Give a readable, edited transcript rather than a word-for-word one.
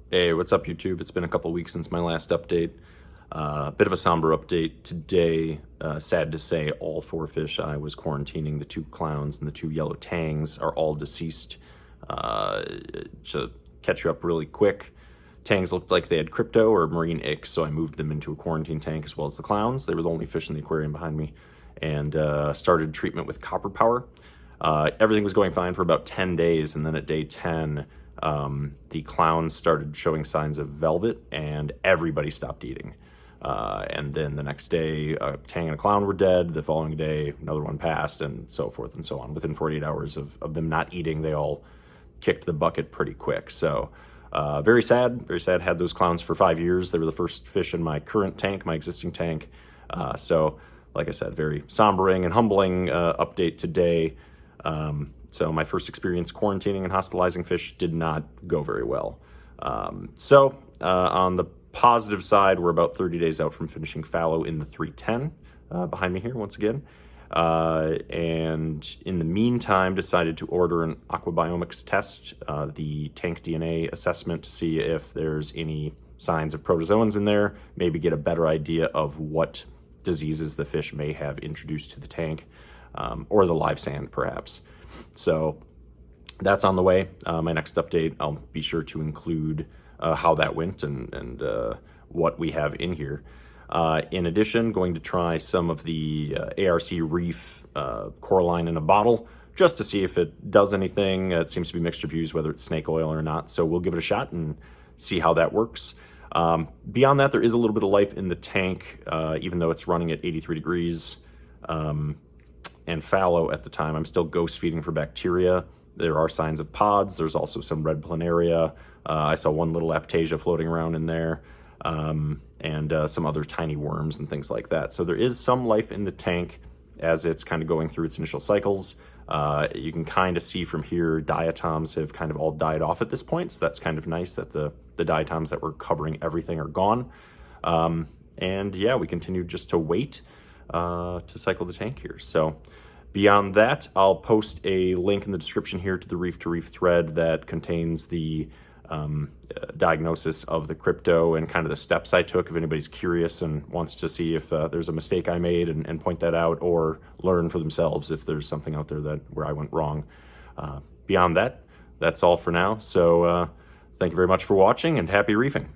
Hey, what's up, YouTube? It's been a couple weeks since my last update. Bit of a somber update today. Sad to say, all four fish I was quarantining, the two clowns and the two yellow tangs, are all deceased. To catch you up really quick, tangs looked like they had crypto or marine ick, so I moved them into a quarantine tank as well as the clowns. They were the only fish in the aquarium behind me, and started treatment with copper power. Everything was going fine for about 10 days, and then at day 10, the clowns started showing signs of velvet, and everybody stopped eating. And then the next day, a tang and a clown were dead. The following day, another one passed, and so forth and so on. Within 48 hours of them not eating, they all kicked the bucket pretty quick. So very sad, very sad. Had those clowns for 5 years. They were the first fish in my current tank, my existing tank. So like I said, very sombering and humbling update today. So my first experience quarantining and hospitalizing fish did not go very well. On the positive side, we're about 30 days out from finishing fallow in the 310 behind me here once again. And in the meantime, decided to order an aquabiomics test, the tank DNA assessment, to see if there's any signs of protozoans in there, maybe get a better idea of what diseases the fish may have introduced to the tank, or the live sand perhaps. So that's on the way. My next update, I'll be sure to include how that went and what we have in here. In addition, going to try some of the ARC Reef coralline in a bottle, just to see if it does anything. It seems to be mixed reviews whether it's snake oil or not, so we'll give it a shot and see how that works. Beyond that, there is a little bit of life in the tank, even though it's running at 83 degrees and fallow at the time. I'm still ghost feeding for bacteria. There are signs of pods. There's also some red planaria. I saw one little aptasia floating around in there, and some other tiny worms and things like that. So there is some life in the tank as it's kind of going through its initial cycles. You can kind of see from here, diatoms have kind of all died off at this point. So that's kind of nice that the diatoms that were covering everything are gone. And yeah, we continue just to wait to cycle the tank here. So beyond that, I'll post a link in the description here to the Reef to Reef thread that contains the diagnosis of the crypto and kind of the steps I took, if anybody's curious and wants to see if there's a mistake I made and point that out, or learn for themselves if there's something out there where I went wrong. Beyond that, that's all for now. So thank you very much for watching, and happy reefing.